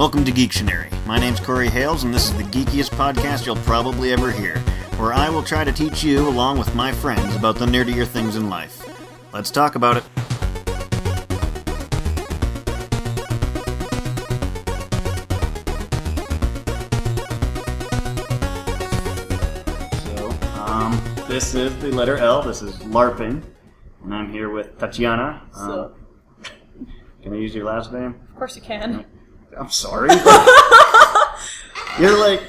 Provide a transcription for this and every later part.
Welcome to Geektionary. My name's Corey Hales, and this is the geekiest podcast you'll probably ever hear, where I will try to teach you, along with my friends, about the nerdier things in life. Let's talk about it. This is the letter L. This is LARPing, and I'm here with Tatiana. Can I use your last name? Of course you can. I'm sorry. You're like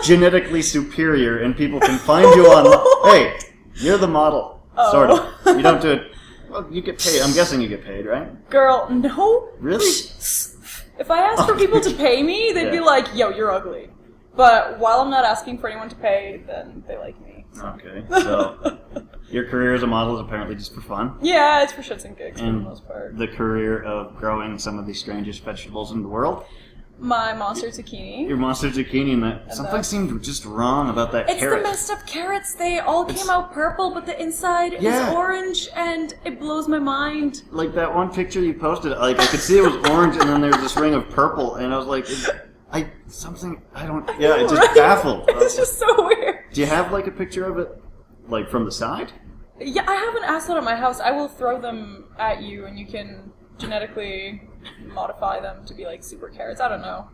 genetically superior, and people can find you on. Hey, you're the model. Oh. Sort of. You don't do it. Well, you get paid. I'm guessing you get paid, right? Girl, no. Really? If I asked for people to pay me, they'd be like, yo, you're ugly. But while I'm not asking for anyone to pay, then they like me. So. Okay, so your career as a model is apparently just for fun? Yeah, it's for shits and gigs and for the most part. The career of growing some of the strangest vegetables in the world? My monster zucchini. Your monster zucchini, and something seemed just wrong about that carrot. It's the messed up carrots. They all came out purple, but the inside is orange, and it blows my mind. Like that one picture you posted, like I could see it was orange, and then there was this ring of purple, and I was like, it just baffled. It's just so weird. Do you have like a picture of it, like from the side? Yeah, I have an asset at my house. I will throw them at you, and you can genetically modify them to be like super carrots. I don't know.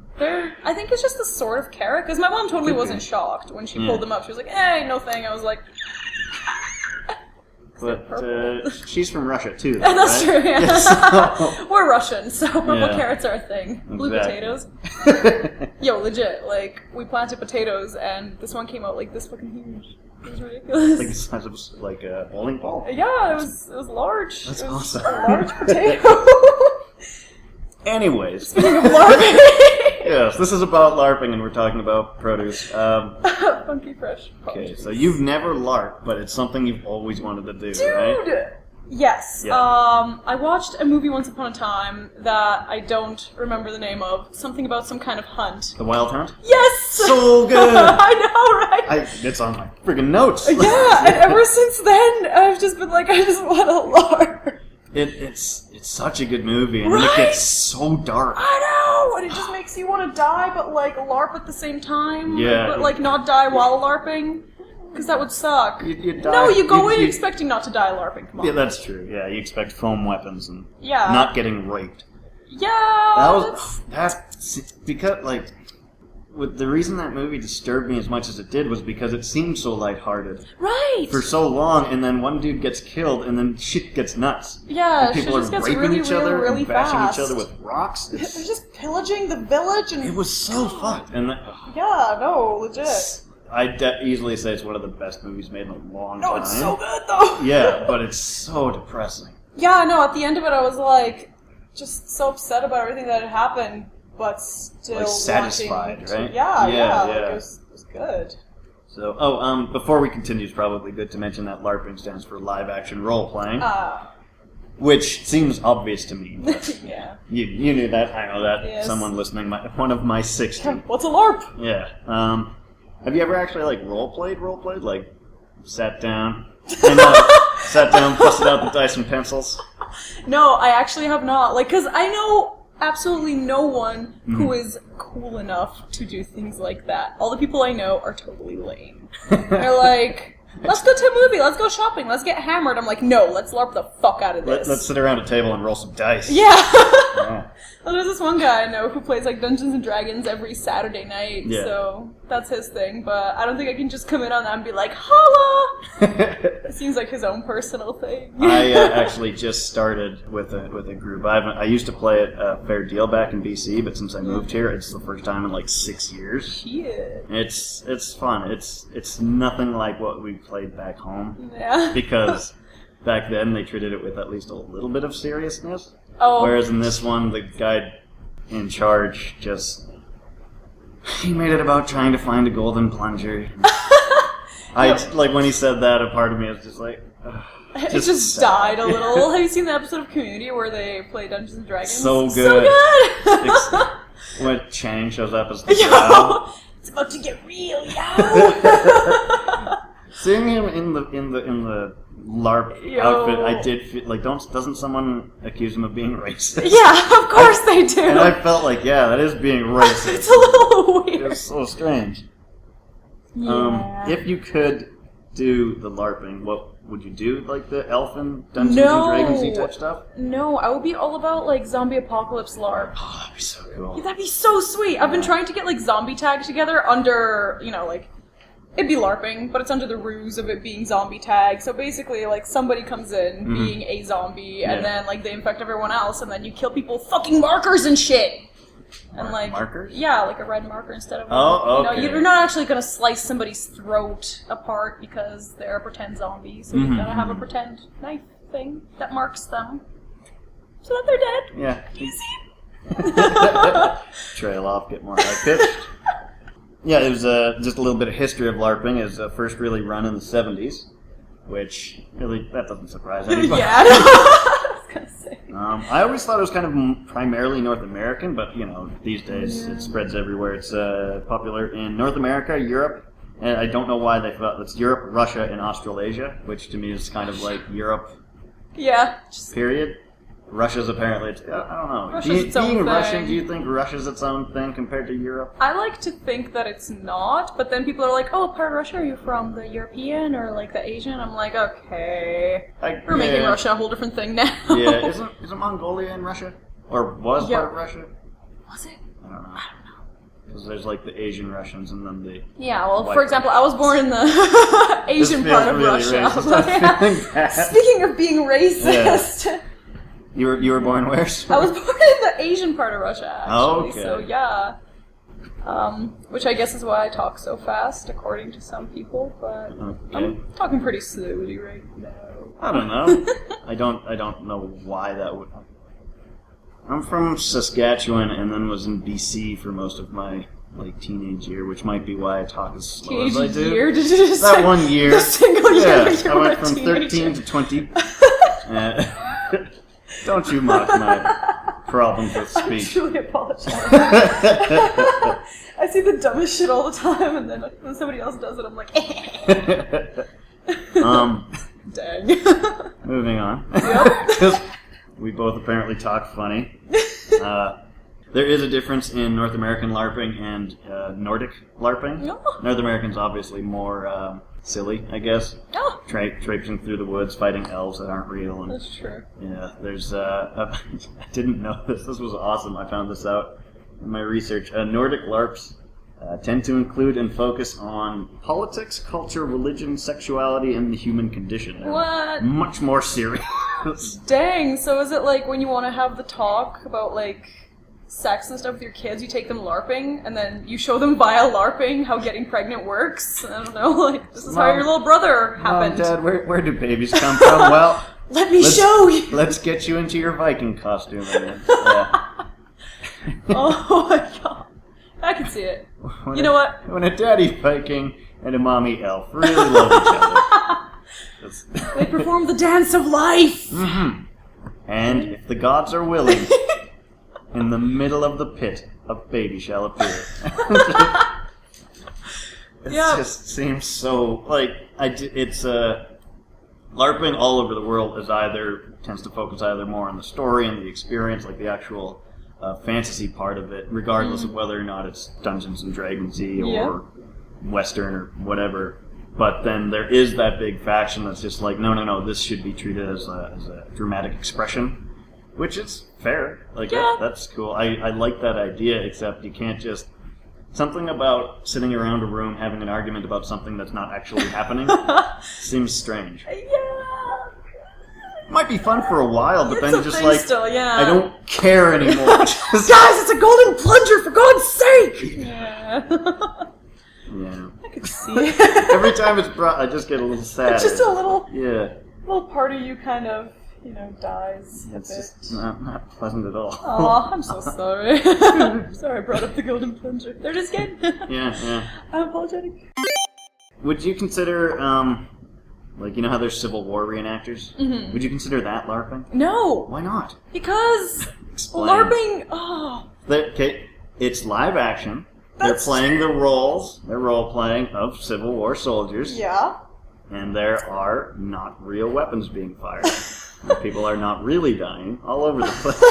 I think it's just the sort of carrot, because my mom totally wasn't shocked when she pulled them up. She was like, hey, no thing. I was like... But she's from Russia too, though, that's right? true, yeah. So, we're Russian, so purple carrots are a thing. Blue potatoes. Yo, legit, like, we planted potatoes, and this one came out like this fucking huge. It was ridiculous. Like the size of like a bowling ball? Yeah, it was large. That's awesome. A large potato. Anyways. Speaking of LARPing. Yes, this is about LARPing, and we're talking about produce. Funky fresh. Okay, so you've never LARPed, but it's something you've always wanted to do, Dude! right? Yes. Yeah. I watched a movie once upon a time that I don't remember the name of. Something about some kind of hunt. The Wild Hunt? Yes! So good! I know, right? It's on my friggin' notes. Yeah, and ever since then, I've just been like, I just want to LARP. It's such a good movie, and then it gets so dark. I know! And it just makes you want to die, but like LARP at the same time. Yeah. But like not die while LARPing. Because that would suck. You die. No, you go in expecting not to die LARPing. Come on. Yeah, that's true. Yeah, you expect foam weapons and yeah. not getting raped. Yeah. That's because like with the reason that movie disturbed me as much as it did was because it seemed so lighthearted. Right. For so long, and then one dude gets killed, and then shit gets nuts. Yeah, and people shit are gets raping really, each other really and bashing fast. each other with rocks. They're just pillaging the village, and it was so fucked. And yeah, no, legit. I'd easily say it's one of the best movies made in a long time. No, it's so good though. Yeah, but it's so depressing. Yeah, no, at the end of it, I was like, just so upset about everything that had happened, but still like satisfied, right? Yeah. Like, it was good. So, before we continue, it's probably good to mention that LARPing stands for live action role playing. Which seems obvious to me. But yeah. You knew that. I know that. Yes. Someone listening, one of my 60. What's a LARP? Yeah. Have you ever actually like role played? Like sat down, busted out the dice and pencils? No, I actually have not. Like, because I know absolutely no one who is cool enough to do things like that. All the people I know are totally lame. They're like, let's go to a movie, let's go shopping, let's get hammered. I'm like, no, let's LARP the fuck out of this. Let's sit around a table and roll some dice. Yeah. Well, there's this one guy I know who plays like Dungeons and Dragons every Saturday night, so that's his thing, but I don't think I can just come in on that and be like, holla! It seems like his own personal thing. I actually just started with a group. I used to play at Fair Deal back in BC, but since I moved here, it's the first time in like 6 years. Shit. It's fun. It's nothing like what we played back home. Yeah. Because back then they treated it with at least a little bit of seriousness. Oh. Whereas in this one, the guy in charge he made it about trying to find a golden plunger. Like when he said that, a part of me was just like, it just died a little. Have you seen the episode of Community where they play Dungeons and Dragons? So good. So good. When Chang shows up as the cow. It's about to get real, yo. Seeing him in the LARP outfit, I did feel like doesn't someone accuse him of being racist? Yeah, of course they do. And I felt like, yeah, that is being racist. It's a little weird. It was so strange. Yeah. If you could do the LARPing, what would you do? Like the elfin Dungeons and Dragons-y type stuff? No, I would be all about like zombie apocalypse LARP. Oh, that'd be so cool. Yeah, that'd be so sweet. I've been trying to get like zombie tags together under, like it'd be LARPing, but it's under the ruse of it being zombie tag. So basically, like somebody comes in being a zombie, and then like they infect everyone else, and then you kill people with fucking markers and shit. And like markers? Yeah, like a red marker instead of okay. You're not actually gonna slice somebody's throat apart because they're a pretend zombie, so you gotta have a pretend knife thing that marks them so that they're dead. Yeah. Easy. Trail off, get more high pitched. Yeah, it was just a little bit of history of LARPing. It was first really run in the 70s, which really that doesn't surprise anybody. Yeah. I always thought it was kind of primarily North American, but these days it spreads everywhere. It's popular in North America, Europe, and I don't know why they thought it's Europe, Russia, and Australasia, which to me is kind of like Europe. Yeah. Period. Russia's apparently, I don't know. Russia's its own being thing. Russian, do you think Russia's its own thing compared to Europe? I like to think that it's not, but then people are like, oh, what part of Russia are you from? The European or like the Asian? I'm like, okay. We're making Russia a whole different thing now. Yeah, isn't Mongolia in Russia? Or was part of Russia? Was it? I don't know. Because there's like the Asian Russians and then the... Yeah, well, for example, I was born in the Asian part of really Russia. Racist. Speaking of being racist... Yeah. You were born where? I was born in the Asian part of Russia, actually. Oh, okay. So, yeah. Which I guess is why I talk so fast, according to some people, but I'm talking pretty slowly right now. I don't know. I don't know why that would... I'm from Saskatchewan and then was in BC for most of my teenage year, which might be why I talk as slow as I do. Year? Did you just that say 1 year. The single year you I were went a from teenager. 13 to 20. Don't you mock my problems with speech. I truly apologize. I see the dumbest shit all the time, and then when somebody else does it, I'm like, dang. Moving on. Yep. We both apparently talk funny. There is a difference in North American LARPing and Nordic LARPing. Oh. North American's obviously more silly, I guess. Oh. Traipsing through the woods, fighting elves that aren't real. And, That's true. Yeah, there's... I didn't know this. This was awesome. I found this out in my research. Nordic LARPs tend to include and focus on politics, culture, religion, sexuality, and the human condition. They're What? much more serious. Dang, so is it like when you want to have the talk about sex and stuff with your kids, you take them LARPing, and then you show them via LARPing how getting pregnant works? I don't know, this is how your little brother happened. Mom, Dad, where do babies come from? Well, let me show you! Let's get you into your Viking costume. Yeah. Oh my god. I can see it. You know what? When a daddy Viking and a mommy elf really love each other. They perform the dance of life! Mm-hmm. And if the gods are willing... In the middle of the pit, a baby shall appear. It just seems so it's LARPing all over the world tends to focus either more on the story and the experience, like the actual fantasy part of it, regardless of whether or not it's Dungeons and Dragons-y or Western or whatever. But then there is that big faction that's just like, no, this should be treated as a dramatic expression. Which is fair. That's cool. I like that idea, except you can't just... Something about sitting around a room having an argument about something that's not actually happening seems strange. Yeah. Might be fun for a while, but then you're just like, still, yeah. I don't care anymore. Guys, it's a golden plunger, for God's sake! Yeah. Yeah. I could see it. Every time it's brought, I just get a little sad. Just a little... Yeah. Little part of you kind of... dies a It's bit. just not pleasant at all. Aw, I'm so sorry. Sorry I brought up the golden plunger. There it is again. Yeah. I'm apologetic. Would you consider, how there's Civil War reenactors? Mm-hmm. Would you consider that LARPing? No! Why not? Because Explain. LARPing, It's live action. They're playing the roles, they're role-playing of Civil War soldiers. Yeah. and there are not real weapons being fired. And people are not really dying all over the place.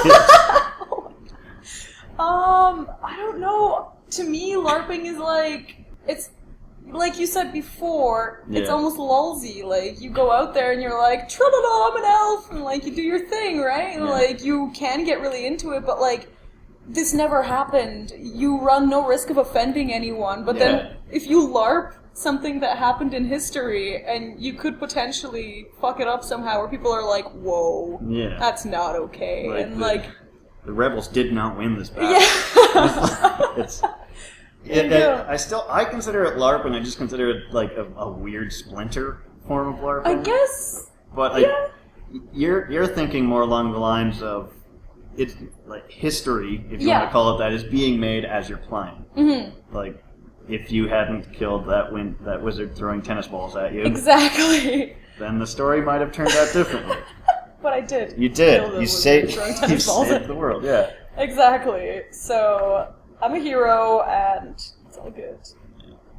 I don't know. To me, LARPing is like, it's like you said before, it's almost lulzy. Like, you go out there and you're like, tra-la-la, I'm an elf, and like, you do your thing, right? And like, you can get really into it, but like, this never happened. You run no risk of offending anyone, but then if you LARP something that happened in history, and you could potentially fuck it up somehow, where people are like, whoa, that's not okay. Like and like... The rebels did not win this battle. I consider it LARP, and I just consider it like a weird splinter form of LARPing. I guess. But you're thinking more along the lines of it's like history, if you want to call it that, is being made as you're playing. Mm-hmm. Like if you hadn't killed that wizard throwing tennis balls at you, exactly, then the story might have turned out differently. But I did. You did. You saved the world, yeah. Exactly. So, I'm a hero, and it's all good.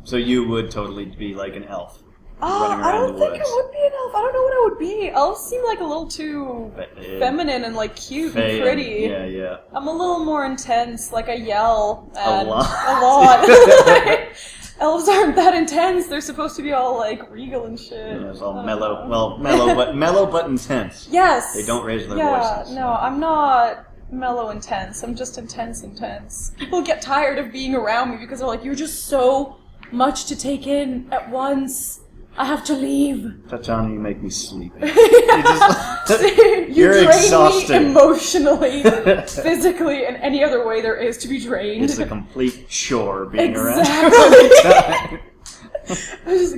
So you would totally be like an elf. I don't think I would be an elf. I don't know what I would be. Elves seem like a little too feminine and like cute and pretty. Yeah. I'm a little more intense, like I yell. And a lot. Elves aren't that intense. They're supposed to be all like regal and shit. Yeah, it's all mellow. Well, mellow but intense. Yes. They don't raise their voices. No, I'm not mellow intense. I'm just intense. People get tired of being around me because they're like, you're just so much to take in at once. I have to leave. Tatiana, you make me sleepy. You're exhausted. Me emotionally, physically, and any other way there is to be drained. It's a complete chore being around you.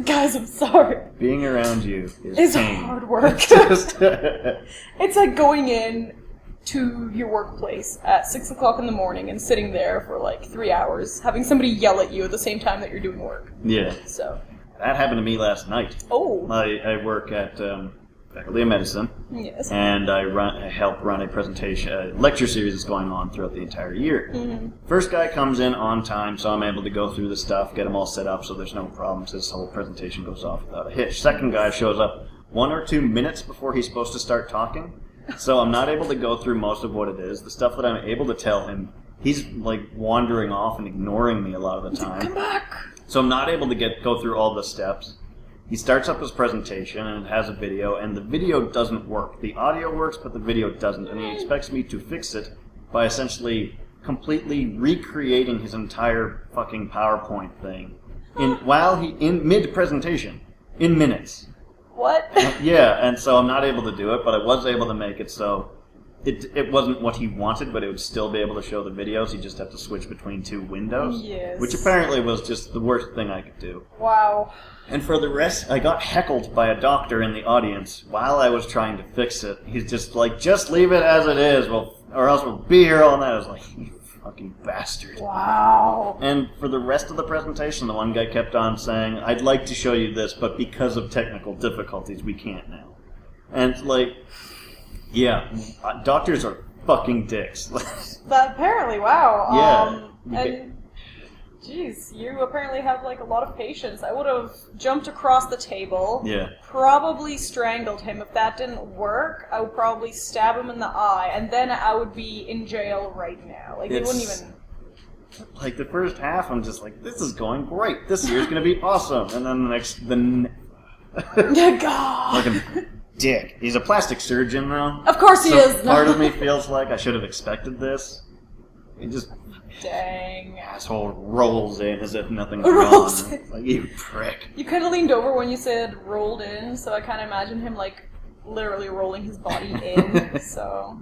Guys, I'm sorry. Being around you is pain. Hard work. It's like going in to your workplace at 6 o'clock in the morning and sitting there for like 3 hours, having somebody yell at you at the same time that you're doing work. Yeah. So. That happened to me last night. Oh. I work at Faculty of Medicine. Yes. And I help run a lecture series that's going on throughout the entire year. Mm-hmm. First guy comes in on time, so I'm able to go through the stuff, get them all set up so there's no problems. This whole presentation goes off without a hitch. Second guy shows up 1 or 2 minutes before he's supposed to start talking. So I'm not able to go through most of what it is. The stuff that I'm able to tell him, he's like wandering off and ignoring me a lot of the time. Come back! So I'm not able to go through all the steps. He starts up his presentation, and it has a video, and the video doesn't work. The audio works, but the video doesn't, and he expects me to fix it by essentially completely recreating his entire fucking PowerPoint thing in mid-presentation, in minutes. What? Yeah, and so I'm not able to do it, but I was able to make it so it wasn't what he wanted, but it would still be able to show the videos. You just have to switch between 2 windows. Yes. Which apparently was just the worst thing I could do. Wow. And for the rest, I got heckled by a doctor in the audience while I was trying to fix it. He's just like, just leave it as it is, or else we'll be here all night. I was like, you fucking bastard. Wow. And for the rest of the presentation, the one guy kept on saying, I'd like to show you this, but because of technical difficulties, we can't now. And like... Yeah, doctors are fucking dicks. Apparently, wow. Yeah. Jeez, you apparently have like a lot of patience. I would have jumped across the table. Yeah. Probably strangled him. If that didn't work, I would probably stab him in the eye, and then I would be in jail right now. Like, they wouldn't even... Like, the first half, I'm just like, this is going great. This year's gonna be awesome. And then God! Like a dick. He's a plastic surgeon, though. Of course he is. Part of me feels like I should have expected this. He just... Dang. Asshole rolls in as if nothing's wrong. Like, you prick. You kind of leaned over when you said rolled in, so I kind of imagine him, like, literally rolling his body in. So,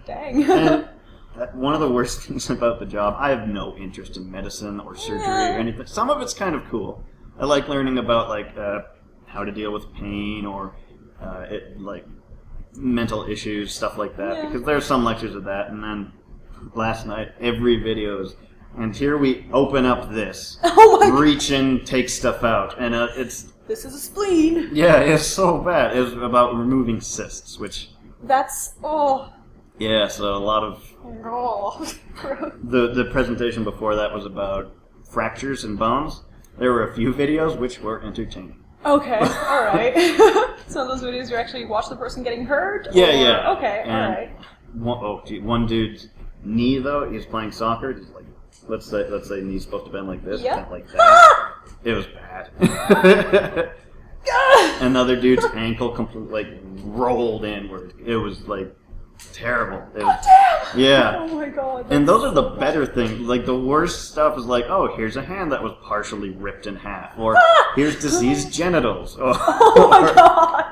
dang. And one of the worst things about the job, I have no interest in medicine or surgery or anything. Some of it's kind of cool. I like learning about, like, how to deal with pain or... like mental issues, stuff like that, because there's some lectures of that, and then last night, every video is, and here we open up this, reach in, take stuff out, and it's... This is a spleen! Yeah, it's so bad. It's about removing cysts, which... That's... Oh... Yeah, so a lot of... Oh, the presentation before that was about fractures in bones. There were a few videos which were entertaining. Okay, alright. So those videos you actually watch the person getting hurt? Yeah, or... yeah. Okay, alright. One dude's knee, though, he's playing soccer. He's like, let's say knee's supposed to bend like this, Yeah. bent like that. It was bad. Another dude's ankle completely like rolled inward. It was like terrible. It was, Damn! yeah. Oh my god. And those are the better things. Like, the worst stuff is like, oh, here's a hand that was partially ripped in half. Or, here's diseased genitals. Oh my god!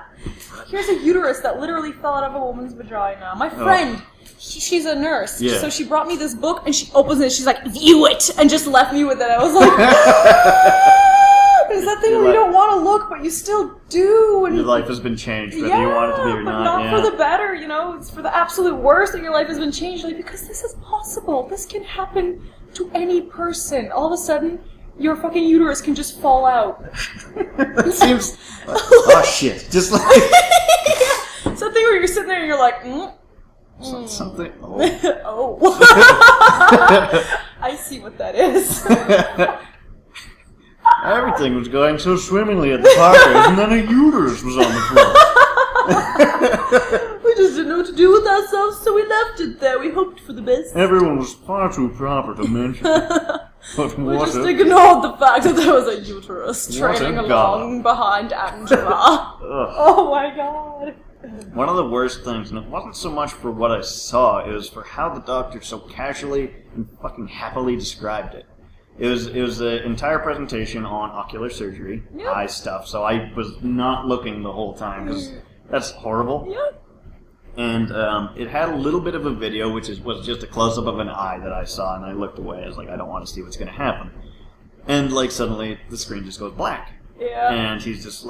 Here's a uterus that literally fell out of a woman's vagina. My friend, she's a nurse. Yeah. So she brought me this book, and she opens it, she's like, view it! And just left me with it. I was like, there's that thing where you don't want to look, but you still do. And your life has been changed, whether you want it to be or but not. not for the better, you know? It's for the absolute worst that your life has been changed. Like, because this is possible. This can happen to any person. All of a sudden, your fucking uterus can just fall out. It seems... oh, shit. Just like... It's that thing where you're sitting there and you're like, Something... Oh. I see what that is. Everything was going so swimmingly at the Parkers, and then a uterus was on the floor. We just didn't know what to do with ourselves, so we left it there. We hoped for the best. Everyone was far too proper to mention. But We what just a... ignored the fact that there was a uterus What a trailing god. along behind Angela. Oh my god. One of the worst things, and it wasn't so much for what I saw, it was for how the doctor so casually and fucking happily described it. It was an entire presentation on ocular surgery, Yep. eye stuff, so I was not looking the whole time, because that's horrible. Yeah. And it had a little bit of a video, which was just a close-up of an eye that I saw, and I looked away. I was like, I don't want to see what's going to happen. And, like, suddenly the screen just goes black. Yeah. And he's just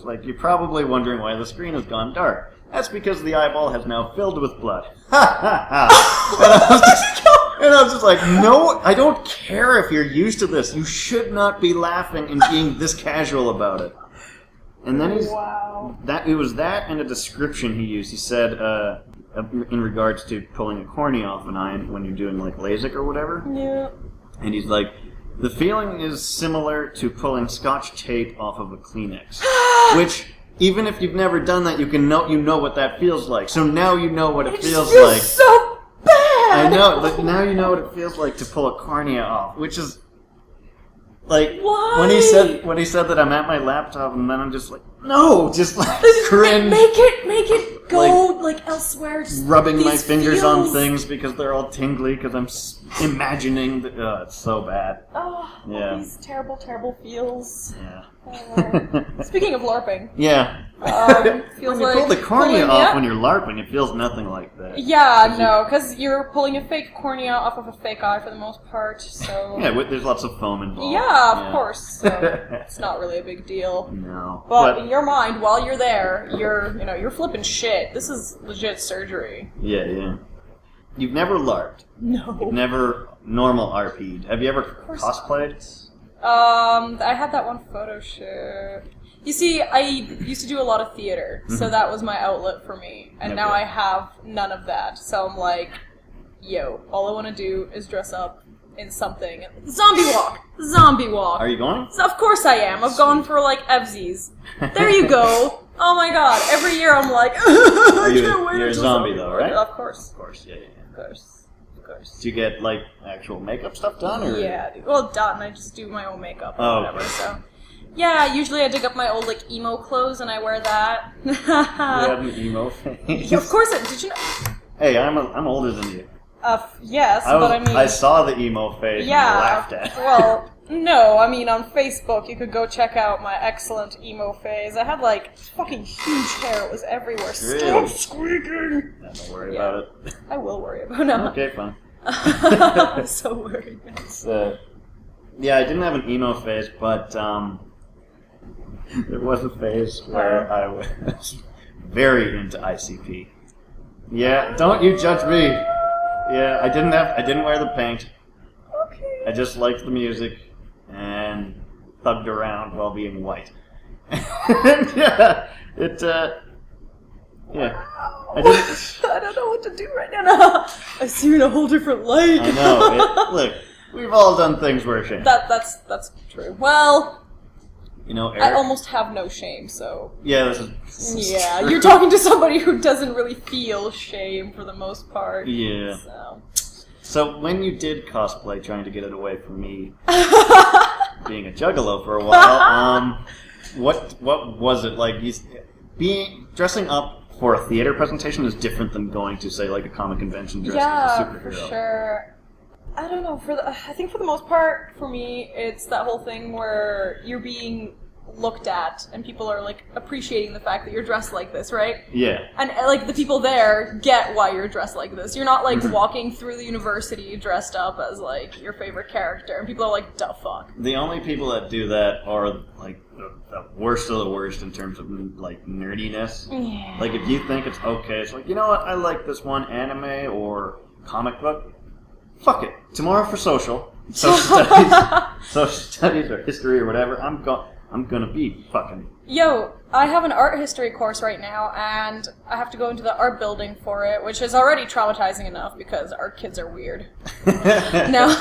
like, you're probably wondering why the screen has gone dark. That's because the eyeball has now filled with blood. Ha ha ha! And I was just like, no, I don't care if you're used to this. You should not be laughing and being this casual about it. And then Wow. it was that and a description he used. He said, in regards to pulling a cornea off an eye when you're doing like LASIK or whatever. Yeah. And he's like, the feeling is similar to pulling Scotch tape off of a Kleenex. Which, even if you've never done that, you know what that feels like. So now you know what it feels like. So bad. I know, but now you know what it feels like to pull a cornea off, which is like Why? when he said that I'm at my laptop, and then I'm just like, no, just like Just cringe, Make it go like elsewhere. Just rubbing my these fingers on feels. things because they're all tingly because I'm imagining. It's so bad. Oh, Yeah. these terrible, terrible feels. Yeah. Speaking of LARPing, Yeah. feels When you like pull the cornea pulling- off yeah. when you're LARPing, it feels nothing like that. Yeah, no, because you're pulling a fake cornea off of a fake eye for the most part, so... Yeah, there's lots of foam involved. Yeah, of course, so it's not really a big deal. No. But in your mind, while you're there, you're flipping shit. This is legit surgery. Yeah. You've never LARPed. No. You've never normal RP'd. Have you ever course cosplayed? I had that one photo shoot. You see, I used to do a lot of theater, so that was my outlet for me. And now Okay. I have none of that. So I'm like, yo, all I want to do is dress up in something. Zombie walk! Zombie walk! Are you going? So of course I am. I've gone for like Evsies. There you go. Oh my god. Every year I'm like, I can't wait You're a until zombie though, walk. right? Of course. Of course, yeah. Of course. Of course. Do you get like actual makeup stuff done, or? Yeah, well, done. I just do my own makeup or Oh, whatever. okay. So, yeah, usually I dig up my old like emo clothes and I wear that. You have an emo face. Of course, did you know? Hey, I'm older than you. Yes, but I mean, I saw the emo face yeah. and laughed at. Well, no, I mean on Facebook you could go check out my excellent emo phase. I had like fucking huge hair; it was everywhere. Really? Stop squeaking! Don't worry Yeah. about it. I will worry about it. Okay, fine. I'm so worried. It's, yeah, I didn't have an emo phase, but there was a phase where I was very into ICP. Yeah, don't you judge me. Yeah, I didn't wear the paint. Okay. I just liked the music and thugged around while being white. And yeah, yeah. I didn't. I don't know what to do right now. I see you in a whole different light. I know. Look, we've all done things we're ashamed. That's true. Well, I almost have no shame, so... Yeah, this is Yeah, true. you're talking to somebody who doesn't really feel shame for the most part. Yeah. So when you did cosplay, trying to get it away from me being a juggalo for a while, what was it like? Dressing up for a theater presentation is different than going to, say, like a comic convention dressed as a superhero. For sure. I don't know. I think for the most part, for me, it's that whole thing where you're being looked at and people are like appreciating the fact that you're dressed like this, right? Yeah. And like the people there get why you're dressed like this. You're not like walking through the university dressed up as like your favorite character and people are like, "The fuck." The only people that do that are like the worst of the worst in terms of like nerdiness. Yeah. Like if you think it's okay, it's like, you know what, I like this one anime or comic book. Fuck it. Tomorrow for social studies or history or whatever, I'm gonna be fucking... Yo, I have an art history course right now, and I have to go into the art building for it, which is already traumatizing enough because our kids are weird. No.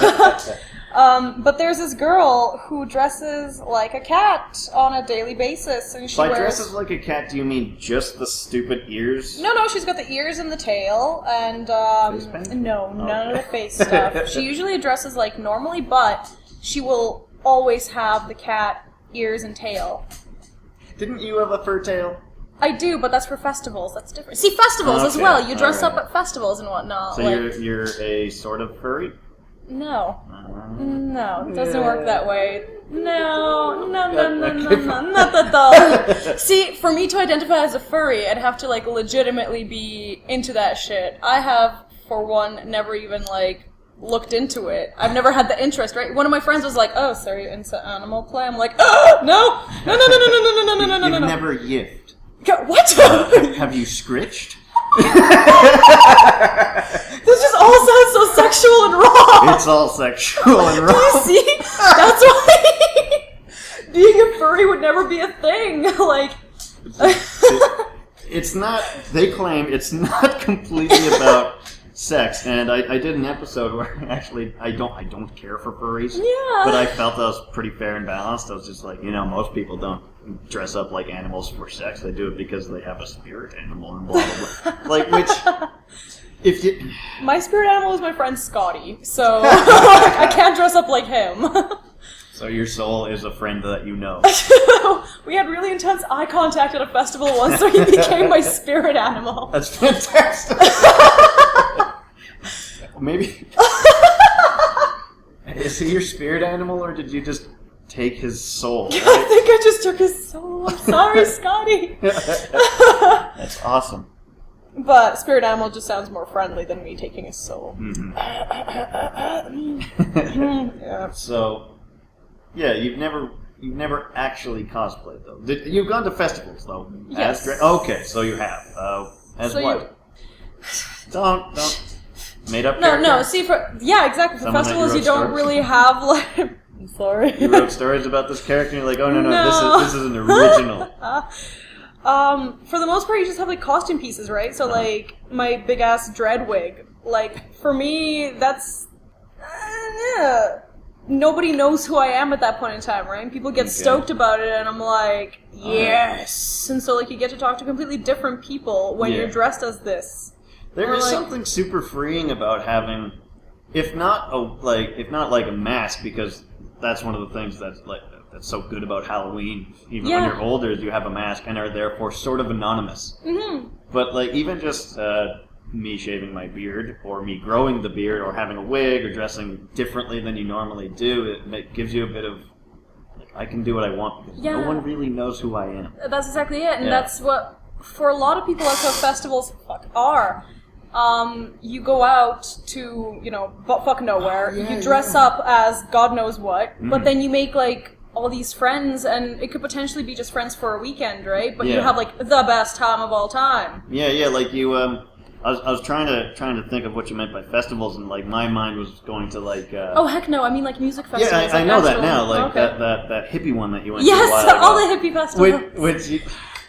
But there's this girl who dresses like a cat on a daily basis, and she By wears... dresses like a cat, do you mean just the stupid ears? No, she's got the ears and the tail, and Face paint? no, none of the face stuff. She usually dresses like normally, but she will always have the cat ears and tail. Didn't you have a fur tail? I do, but that's for festivals. That's different. See, festivals as well. You dress up at festivals and whatnot. So like, you're a sort of furry? No, it doesn't work that way. No, not at all. See, for me to identify as a furry, I'd have to like legitimately be into that shit. I have, for one, never even like looked into it. I've never had the interest, right? One of my friends was like, "Oh, so you're into animal play?" I'm like, "Oh, no. You've never yiffed. What? Have you scritched? This just all sounds so sexual and wrong. It's all sexual and wrong. Do you see? That's why being a furry would never be a thing. Like, it's not. They claim it's not completely about sex, and I did an episode where actually I don't care for furries. Yeah. But I felt that was pretty fair and balanced. I was just like, most people don't dress up like animals for sex. They do it because they have a spirit animal and blah blah blah. Like, which, if you... My spirit animal is my friend Scotty, so I can't dress up like him. So your soul is a friend that you know. We had really intense eye contact at a festival once, so he became my spirit animal. That's fantastic. Maybe... Is he your spirit animal, or did you just take his soul? Right? I think I just took his soul. I'm sorry, Scotty. That's awesome. But spirit animal just sounds more friendly than me taking his soul. Mm-hmm. Yeah. So, yeah, you've never actually cosplayed though. You've gone to festivals though. Yes. Okay, so you have. As So what? Don't made up. No. character? See, exactly. For Someone that you festivals, you wrote don't stories? really have like. I'm sorry. You wrote stories about this character, and you're like, oh no, No. this is an original. For the most part, you just have like costume pieces, right? So like my big ass dread wig. Like for me, that's nobody knows who I am at that point in time, right? And people get stoked about it, and I'm like, yes. And so like you get to talk to completely different people when you're dressed as this. There is something super freeing about having, if not like a mask, because that's one of the things that's so good about Halloween. Even when you're older, is you have a mask and are therefore sort of anonymous. Mm-hmm. But like even just me shaving my beard, or me growing the beard, or having a wig, or dressing differently than you normally do, it gives you a bit of like, I can do what I want because no one really knows who I am. That's exactly it, and that's what for a lot of people that's what festivals are. You go out to, butt-fuck nowhere, you dress up as God knows what, but then you make, like, all these friends, and it could potentially be just friends for a weekend, right? But you have, like, the best time of all time. Yeah, like you, I was trying to think of what you meant by festivals, and, like, my mind was going to, like... oh, heck no, I mean, like, music festivals. Yeah, I know that now, like, that hippie one that you went to a while Yes, ago. all the hippie festivals. Which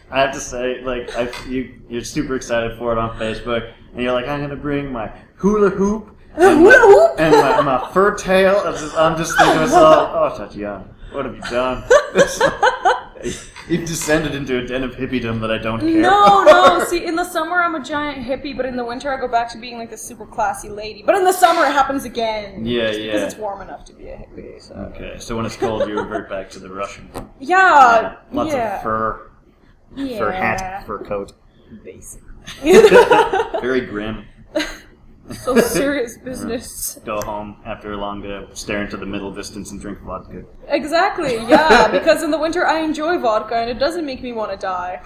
I have to say, like, you're super excited for it on Facebook, and you're like, I'm going to bring my hula hoop Hula hoop! And my fur tail. I'm just thinking to myself, oh, Tatiana, what have you done? You've descended into a den of hippiedom that I don't care No. See, in the summer I'm a giant hippie, but in the winter I go back to being like a super classy lady. But in the summer it happens again. Yeah. Because it's warm enough to be a hippie. So. Okay, so when it's cold, you revert back to the Russian. Yeah. Lots of fur hat, fur coat. Basically. Very grim. So serious business. Go home after a long day, stare into the middle distance and drink vodka. Exactly, yeah, because in the winter I enjoy vodka and it doesn't make me want to die.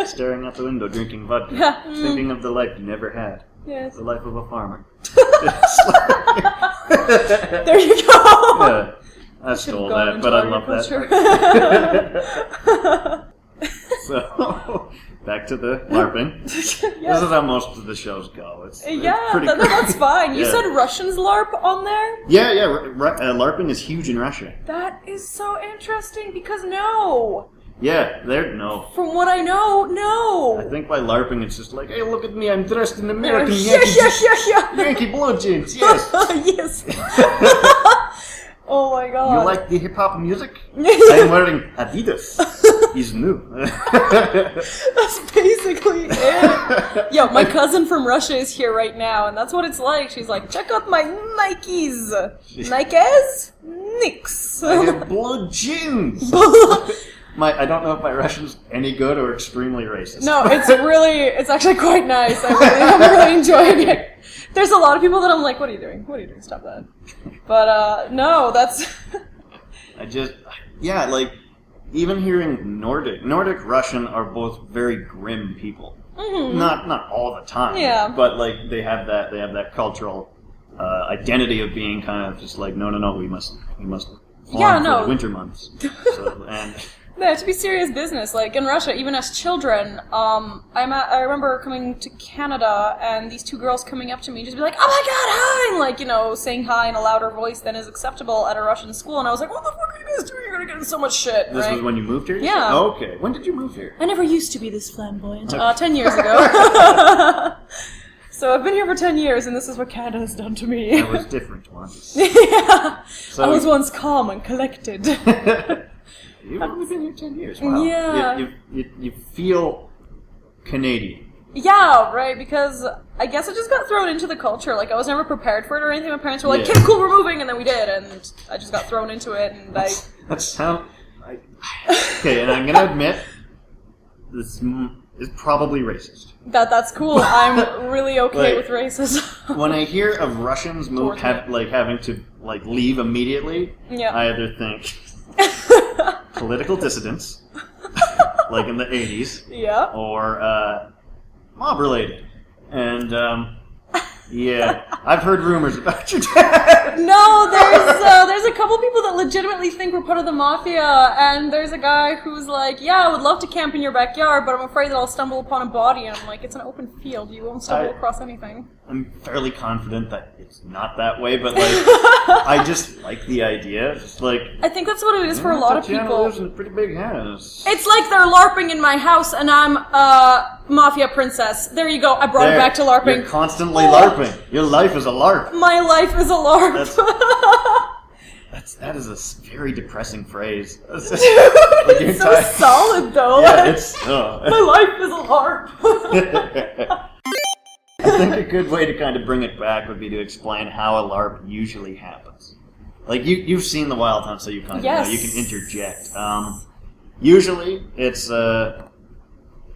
Staring out the window, drinking vodka, thinking of the life you never had. Yes. The life of a farmer. There you go! Yeah, I stole that, but I love that. So, back to the LARPing. This is how most of the shows go. It's pretty that's fine. You said Russians LARP on there? Yeah. LARPing is huge in Russia. That is so interesting because no. Yeah, no. From what I know, no. I think by LARPing it's just like, hey, look at me, I'm dressed in American Yankee blue jeans, yes. Yes. Oh my god. You like the hip-hop music? I'm wearing Adidas. He's new. That's basically it. Yo, my cousin from Russia is here right now, and that's what it's like. She's like, check out my Nikes. Nikes? Nix. I have blue jeans. I don't know if my Russian's any good or extremely racist. No, it's actually quite nice. I'm really enjoying it. There's a lot of people that I'm like, what are you doing? What are you doing? Stop that. But, no, that's... even hearing Nordic Russian are both very grim people. Mm-hmm. Not all the time. Yeah. But, like, they have that cultural identity of being kind of just like, no, we must farm for the winter months. Yeah, to be serious business. Like in Russia, even as children, I remember coming to Canada and these two girls coming up to me and just be like, "Oh my god, hi!" And like, saying hi in a louder voice than is acceptable at a Russian school. And I was like, "What the fuck are you guys doing? You're gonna get in so much shit." This was when you moved here? Yeah. Oh, okay. When did you move here? I never used to be this flamboyant. 10 years ago. So I've been here for 10 years, and this is what Canada has done to me. I was different once. Yeah. So I was once calm and collected. You've only been here 10 years. Wow. Yeah. You feel Canadian. Yeah, right, because I guess I just got thrown into the culture. Like, I was never prepared for it or anything. My parents were like, "Okay, cool, we're moving," and then we did, and I just got thrown into it, and Okay, and I'm gonna admit, this is probably racist. That's cool. I'm really okay with racism. When I hear of Russians having to leave immediately, I either think political dissidents, like in the 80s, or mob related. And I've heard rumors about your dad. No, there's a couple people that legitimately think we're part of the mafia, and there's a guy who's like, "Yeah, I would love to camp in your backyard, but I'm afraid that I'll stumble upon a body." And I'm like, "It's an open field. You won't stumble across anything." I'm fairly confident that it's not that way, but I just like the idea. Just I think that's what it is for a lot of Tatiana people. lives in a pretty big house. It's like they're LARPing in my house, and I'm a mafia princess. There you go. I brought it back to LARPing. You're constantly LARPing. Your life is a LARP. My life is a LARP. That is a very depressing phrase. It's so solid, though. Yeah, it's... My life is a LARP. I think a good way to kind of bring it back would be to explain how a LARP usually happens. Like, you've seen the Wild Hunt, so you kind of know. You can interject. Usually, it's...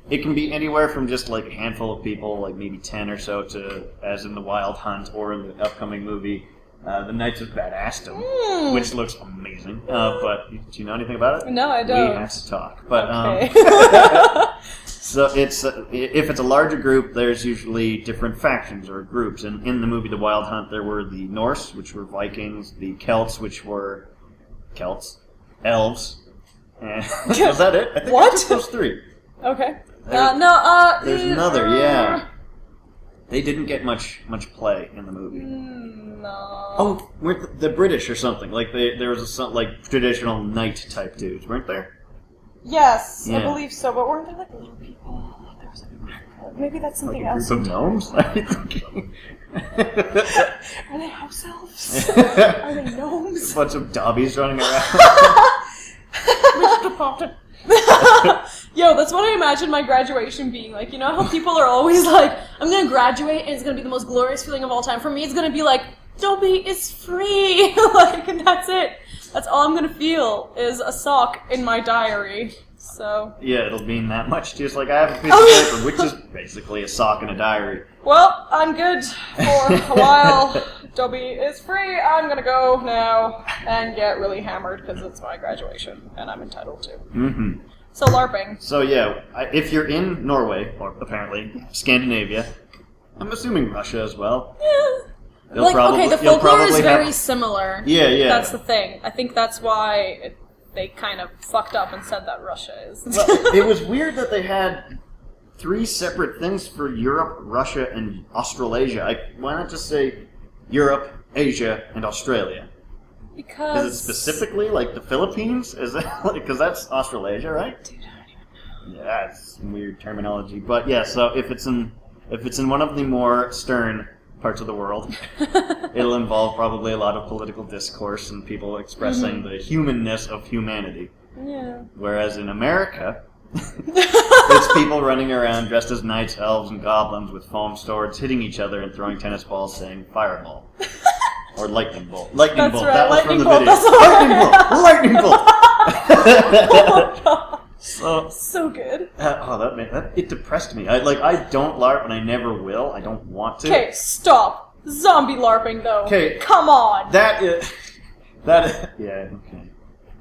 it can be anywhere from just a handful of people, like maybe 10 or so, to, as in the Wild Hunt or in the upcoming movie, The Knights of Badassdom, which looks amazing. But do you know anything about it? No, I don't. We have to talk. But okay. So it's if it's a larger group, there's usually different factions or groups. And in the movie The Wild Hunt, there were the Norse, which were Vikings, the Celts, which were elves. And was that it? I think what? Just those three. Okay. There's another, yeah. They didn't get much play in the movie. No. Oh, weren't the British or something? There was a traditional knight type dudes, weren't there? Yes, I believe so. But weren't there little people? There was maybe that's something else. A group of gnomes? Are they house elves? Are they gnomes? A bunch of dobbies running around. Mr. Potter. Yo, that's what I imagine my graduation being like. You know how people are always like, I'm gonna graduate and it's gonna be the most glorious feeling of all time. For me, it's gonna be like, Dobby is free. Like, and that's it. That's all I'm gonna feel is a sock in my diary. So. Yeah, it'll mean that much. Just like I have a piece of paper, which is basically a sock in a diary. Well, I'm good for a while. Dobby is free. I'm gonna go now and get really hammered because it's my graduation and I'm entitled to. Mm-hmm. So LARPing. So yeah, if you're in Norway, or apparently Scandinavia, I'm assuming Russia as well. Yeah. The folklore is very similar. Yeah. That's the thing. I think that's why they kind of fucked up and said that Russia is. Well, it was weird that they had 3 separate things for Europe, Russia, and Australasia. Why not just say Europe, Asia, and Australia? Because... Is it specifically, like, the Philippines? Is it because that's Australasia, right? Dude, I don't even know. Yeah, it's some weird terminology. But yeah, so if it's in one of the more stern parts of the world, it'll involve probably a lot of political discourse and people expressing the humanness of humanity. Yeah. Whereas in America, it's people running around dressed as knights, elves, and goblins with foam swords, hitting each other and throwing tennis balls, saying "fireball" or "lightning bolt." Lightning bolt. Right. That was Lightning from the bolt. video. Lightning bolt. Lightning bolt. Oh, so good. It depressed me. I don't LARP and I never will. I don't want to. Okay, stop. Zombie LARPing though. Okay, come on. Yeah. Okay.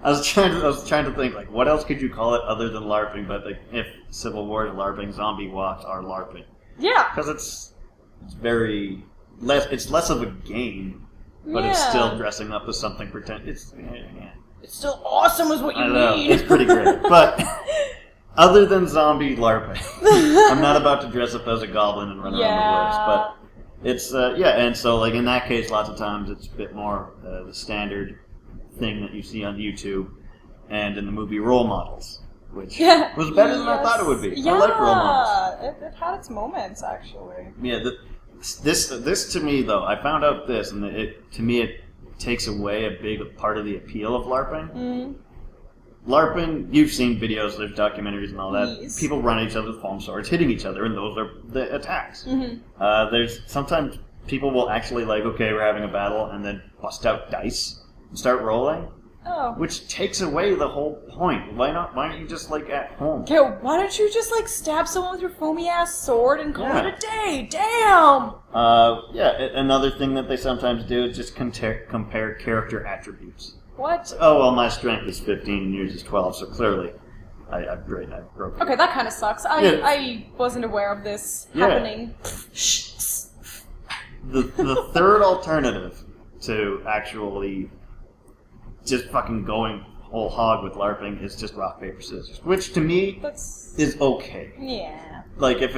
I was trying to think like what else could you call it other than LARPing? But like if Civil War is LARPing, zombie walks are LARPing. Yeah. Because it's very less. It's less of a game, but it's still dressing up as something pretend. It's still awesome, is what you mean. It's pretty great. But other than zombie LARPing, I'm not about to dress up as a goblin and run around the woods. But it's and so like in that case, lots of times it's a bit more the standard thing that you see on YouTube and in the movie Role Models, which was better than I thought it would be. Yeah, I like Role Models. It had its moments actually. Yeah, this to me though, I found out this, and it takes away a big part of the appeal of LARPing. Mm. LARPing, you've seen videos, there's documentaries and all that. Yes. People run at each other with foam swords, hitting each other, and those are the attacks. Mm-hmm. There's sometimes people will actually like, okay, we're having a battle, and then bust out dice and start rolling. Oh. Which takes away the whole point. Why aren't you just like at home? Okay, why don't you just like stab someone with your foamy ass sword and call it a day? Damn! Another thing that they sometimes do is just compare character attributes. What? Oh, well, my strength is 15 and yours is 12, so clearly I broke it. Okay, that kind of sucks. I wasn't aware of this happening. The third alternative to actually just fucking going whole hog with LARPing is just rock, paper, scissors, which to me is okay. Yeah. Like if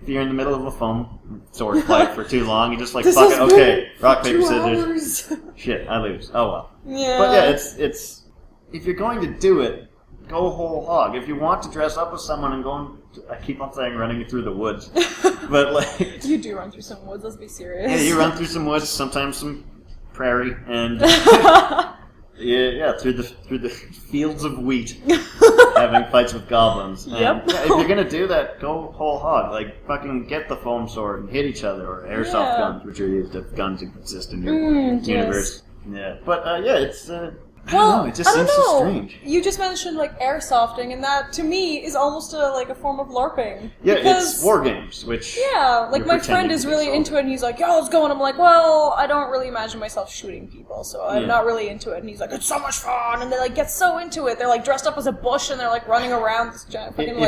you're in the middle of a foam sword fight for too long, you just like fuck it. Okay, rock, paper, scissors. Shit, I lose. Oh well. Yeah. But yeah, it's if you're going to do it, go whole hog. If you want to dress up as someone and I keep on saying running through the woods, but like you do run through some woods. Let's be serious. Yeah, you run through some woods, sometimes some prairie, and through the fields of wheat, having fights with goblins. Yep. And, if you're gonna do that, go whole hog. Like fucking get the foam sword and hit each other, or airsoft guns, which are used if guns exist in your universe. Yeah, but it's. I don't know, it just seems so strange. You just mentioned like airsofting, and that to me is almost a form of LARPing. Yeah, it's war games, which like my friend is really into it, and he's like, "Yo, let's go," and I'm like, "Well, I don't really imagine myself shooting people, so I'm not really into it." And he's like, "It's so much fun," and they like get so into it. They're like dressed up as a bush, and they're like running around this giant fucking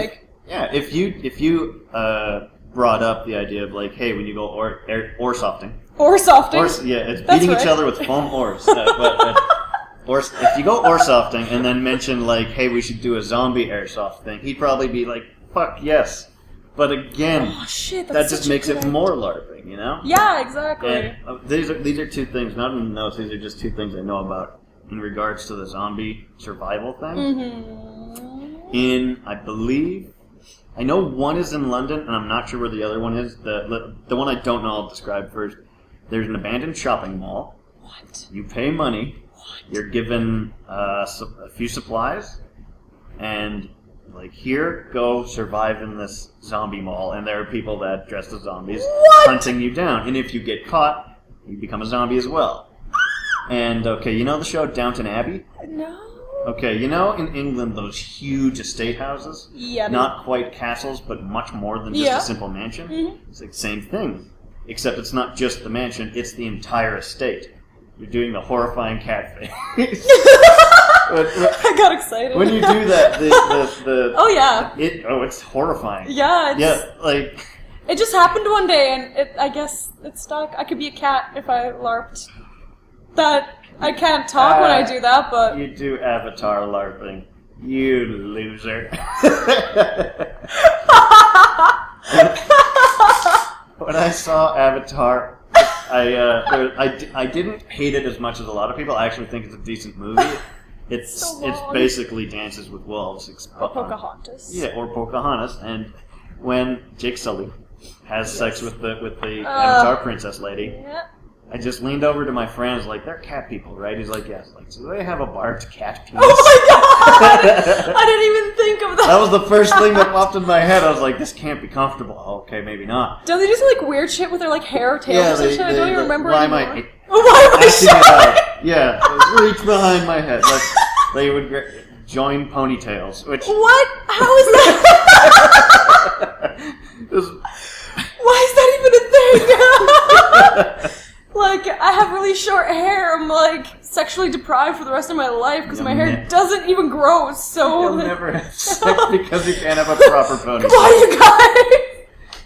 if you brought up the idea of like, hey, when you go oarsofting, it's beating each other with foam oars, Or if you go oarsofting and then mention like, hey, we should do a zombie airsoft thing, he'd probably be like, fuck yes. But again, that just makes it more LARPing, you know? Yeah, exactly. And these are two things, not even those, these are just two things I know about in regards to the zombie survival thing. Mm-hmm. In, I believe, I know one is in London, and I'm not sure where the other one is. The one I don't know, I'll describe first. There's an abandoned shopping mall. What? You pay money. What? You're given a few supplies, and like, here, go survive in this zombie mall, and there are people that dress as zombies hunting you down. And if you get caught, you become a zombie as well. And okay, you know the show Downton Abbey? No. Okay, you know in England those huge estate houses? Yeah. Not quite castles, but much more than just a simple mansion? Mm-hmm. It's like the same thing. Except it's not just the mansion, it's the entire estate. You're doing the horrifying cat face. I got excited. When you do that, the oh yeah, it's horrifying. Yeah, like it just happened one day, and I guess it stuck. I could be a cat if I LARPed. That I can't talk when I do that, but you do Avatar LARPing, you loser. When I saw Avatar, I didn't hate it as much as a lot of people. I actually think it's a decent movie. It's basically Dances with Wolves. Or Pocahontas. Yeah, or Pocahontas. And when Jake Sully has sex with the Avatar princess lady, I just leaned over to my friends like, they're cat people, right? He's like, yes. Like, so they have a barbed cat penis. Oh my god! I didn't even think of that. That was the first thing that popped in my head. I was like, this can't be comfortable. Okay, maybe not. Don't they do some like weird shit with their like hair or tails or some shit? I don't even remember why anymore. am I acting it out? Yeah, reach behind my head. Like, they would join ponytails, which... What? How is that? Why is that even a thing? Like, I have really short hair. I'm, like, sexually deprived for the rest of my life because my hair doesn't even grow, so... You'll never have sex because you can't have a proper ponytail. Why, you guys?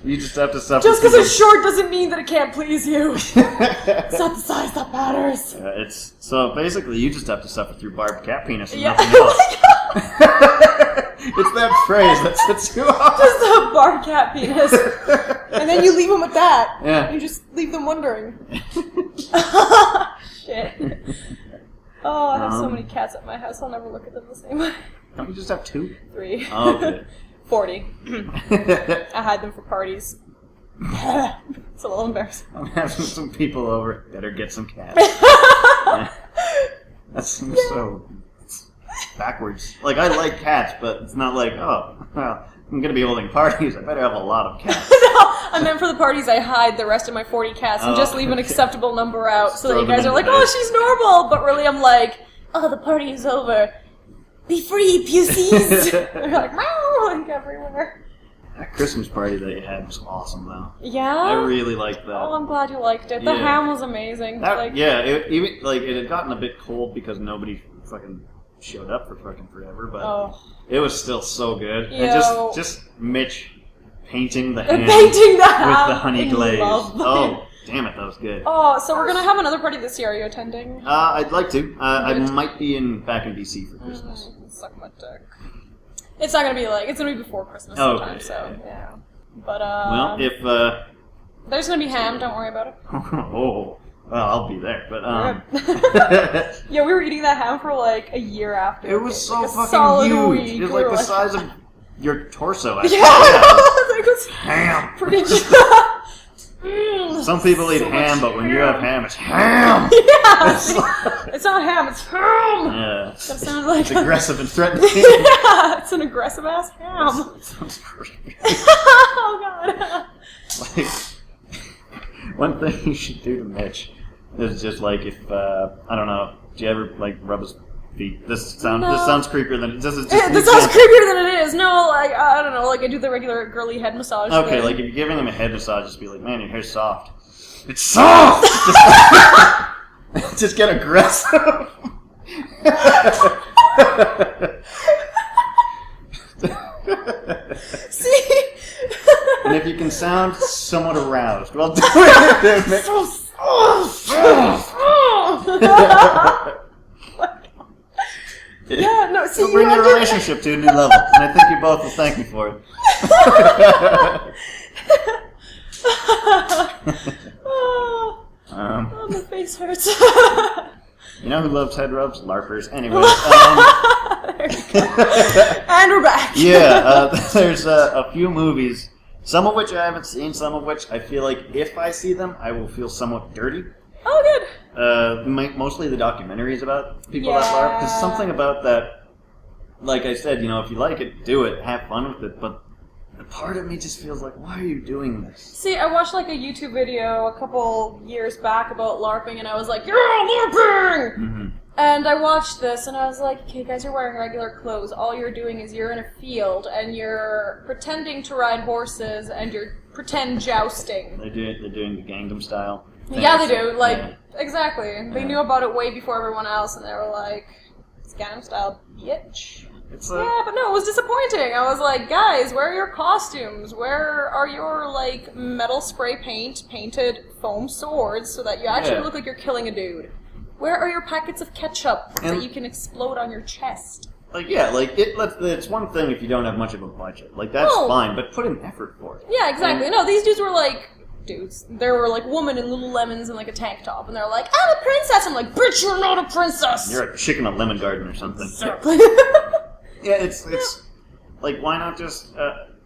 You just have to suffer. Just because it's short doesn't mean that it can't please you. It's not the size that matters. So basically, you just have to suffer through barbed cat penis and nothing else. It's that phrase that sets you off. Just a barbed cat penis. And then you leave them with that. Yeah. You just leave them wondering. Shit. Oh, I have so many cats at my house, I'll never look at them the same way. Don't you just have 2? 3. Oh, okay. 40. I hide them for parties. It's a little embarrassing. I'm having some people over. Better get some cats. That seems so backwards. Like, I like cats, but it's not like, oh, well, I'm going to be holding parties. I better have a lot of cats. No, I meant for the parties I hide the rest of my 40 cats and just leave an acceptable number out so that you guys are like, oh, she's normal. But really, I'm like, oh, the party is over. Be free, pussies! They're like, meow, like everywhere. That Christmas party that you had was awesome, though. Yeah? I really liked that. Oh, I'm glad you liked it. The ham was amazing. It had gotten a bit cold because nobody fucking showed up for fucking forever, but it was still so good. Yo. And just Mitch painting the ham with the honey glaze. Oh, damn it, that was good. Oh, so we're gonna have another party this year. Are you attending? I'd like to. I might be back in BC for Christmas. Suck my dick. It's not gonna be it's gonna be before Christmas sometime, so yeah. But well, if there's gonna be ham, don't worry about it. Oh, well, I'll be there. But yeah, we were eating that ham for a year after. It was so fucking huge. Week. It was like the size of your torso. Yeah, it was ham. Pretty. Some people eat ham, but when you have ham, it's ham! Yeah! It's not ham, it's ham! Yeah. That sounds like it's aggressive and threatening. Yeah, it's an aggressive-ass ham. That sounds creepy. Oh, God. One thing you should do to Mitch is just if, I don't know, do you ever, rub his feet? This sounds creepier than it does. This sounds creepier than it is. No, I don't know, I do the regular girly head massage. Okay, if you're giving him a head massage, just be like, man, your hair's soft. It's soft! Just get aggressive. See? And if you can sound somewhat aroused, well, do it. Yeah, no, see, it'll bring your relationship to a new level, and I think you both will thank me for it. My face hurts. You know who loves head rubs? LARPers. Anyway. There you go. And we're back. Yeah, there's a few movies, some of which I haven't seen, some of which I feel like if I see them, I will feel somewhat dirty. Oh, good. Mostly the documentaries about people that LARP, because something about that, like I said, if you like it, do it, have fun with it, but the part of me just feels like, why are you doing this? See, I watched like a YouTube video a couple years back about LARPing, and I was like, "Yeah, LARPing!" Mm-hmm. And I watched this, and I was like, "Okay, guys, you're wearing regular clothes. All you're doing is you're in a field, and you're pretending to ride horses, and you're pretend jousting." They're doing the Gangnam Style. Yeah, they do. Like, yeah. Exactly. They knew about it way before everyone else, and they were like, "It's Gangnam Style, bitch." Yeah, but no, it was disappointing. I was like, guys, where are your costumes? Where are your, like, metal spray painted foam swords so that you actually look like you're killing a dude? Where are your packets of ketchup that you can explode on your chest? Like, yeah, like, it's one thing if you don't have much of a budget. Like, that's fine, but put an effort for it. Yeah, exactly. No, these dudes were like... Dudes. There were, like, women in Lululemons and, like, a tank top, and they're like, I'm a princess! I'm like, bitch, you're not a princess! You're a chick in a lemon garden or something. Exactly. Yeah, it's like, why not just,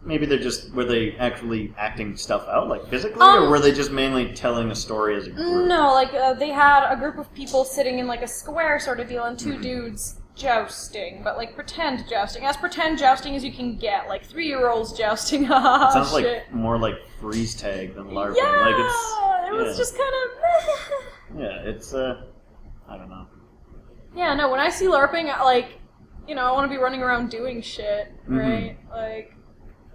maybe were they actually acting stuff out, like, physically, or were they just mainly telling a story as a group? No, like, they had a group of people sitting in, like, a square sort of deal, and two dudes jousting, but, like, pretend jousting. As pretend jousting as you can get, like, 3-year-olds jousting, It sounds like more like freeze tag than LARPing. Yeah! Like, it was just kind of... Yeah, it's, I don't know. Yeah, no, when I see LARPing, like... I want to be running around doing shit, right? Like,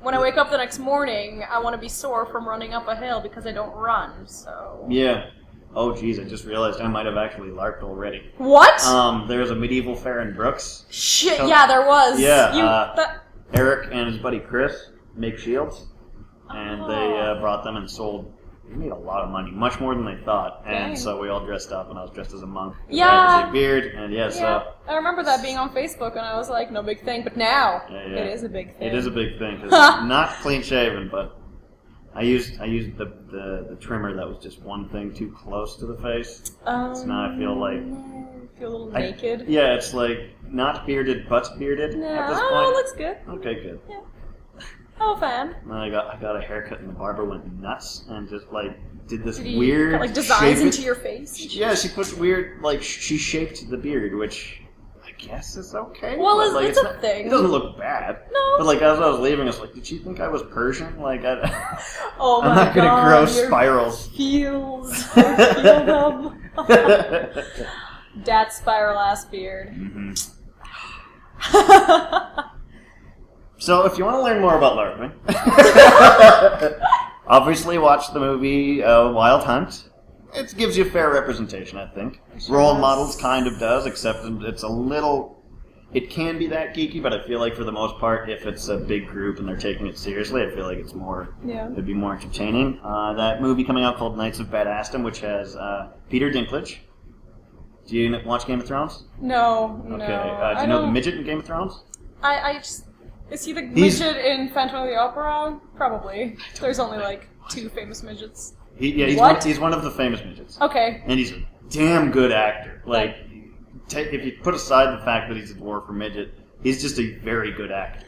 when I wake up the next morning, I want to be sore from running up a hill because I don't run, so... Yeah. Oh, jeez, I just realized I might have actually LARPed already. What? There's a medieval fair in Brooks. Shit, yeah, there was. Yeah, Eric and his buddy Chris make shields, and they brought them and sold... They made a lot of money, much more than they thought, and so we all dressed up, and I was dressed as a monk. Yeah. I had a beard, and so... I remember that being on Facebook, and I was like, no big thing, but now, it is a big thing. It is a big thing, because not clean-shaven, but I used the trimmer that was just one thing too close to the face, so now I feel like... Feel a little naked? Yeah, it's like, not bearded, but bearded at this point. Oh, it looks good. Okay, good. Yeah. Oh, fan. And I got a haircut, and the barber went nuts and just like did this Did he weird put, like, designs into your face. Yeah, she put weird she shaped the beard, which I guess is okay. Well, but, like, it's a thing. It doesn't look bad. No. But like as I was leaving, I was like, did she think I was Persian? Like, oh my I'm not gonna God, grow your spirals. Feels. I feel them. That spiral ass beard. Mm-hmm. So, if you want to learn more about LARPing, obviously watch the movie Wild Hunt. It gives you fair representation, I think. Role Models kind of does, except it's a little... It can be that geeky, but I feel like for the most part, if it's a big group and they're taking it seriously, I feel like it's more... Yeah. It'd be more entertaining. That movie coming out called Knights of Badassdom, which has Peter Dinklage. Do you watch Game of Thrones? No, Okay. no. Do you know the midget in Game of Thrones? I just... Is he the midget in Phantom of the Opera? Probably. There's only, like, 2 famous midgets. He's one of the famous midgets. Okay. And he's a damn good actor. Like, if you put aside the fact that he's a dwarf or midget, he's just a very good actor.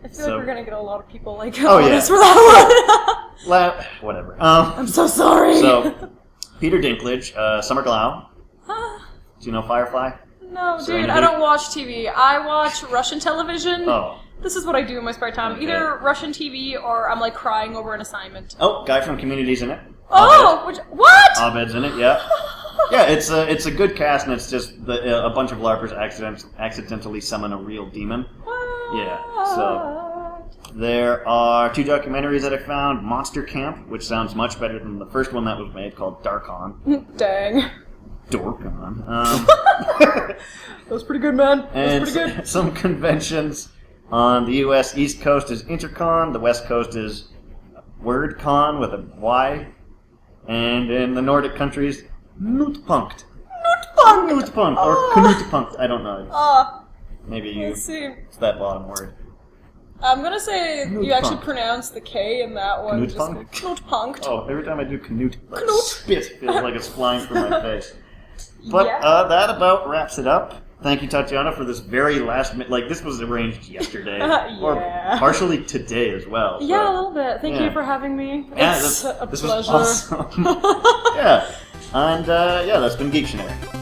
I feel like we're gonna get a lot of people, like, oh, on us for that one. Whatever. I'm so sorry. So, Peter Dinklage, Summer Glau. Do you know Firefly? No, dude, Serenity? I don't watch TV. I watch Russian television. Oh. This is what I do in my spare time. Okay. Either Russian TV or I'm, like, crying over an assignment. Oh, guy from Community's in it. Oh! What? Abed's in it, yeah. Yeah, it's a good cast, and it's just a bunch of LARPers accidentally summon a real demon. What? Yeah, so... There are 2 documentaries that I found. Monster Camp, which sounds much better than the first one that was made, called Darkon. Dang. Dorkon. That was pretty good, man. That was pretty good. Some conventions. On the U.S. East Coast is Intercon. The West Coast is WordCon with a Y. And in the Nordic countries, Knutpunkt. Knutpunkt! Or Knutpunkt. I don't know. Maybe you... Let's see. It's that bottom word. I'm gonna say you actually Knutpunkt. pronounce the K in that one. Knutpunkt? Knutpunkt. Oh, every time I do Knut, Knut. spit feels like it's flying from my face. But Yeah. that about wraps it up. thank you, Tatiana, for this very last minute. Like, this was arranged yesterday. Or Yeah. partially today as well. So. Yeah, a little bit. Thank Yeah. you for having me. Yeah, It's a this pleasure. was awesome. Yeah. And, yeah, that's been Geektionary.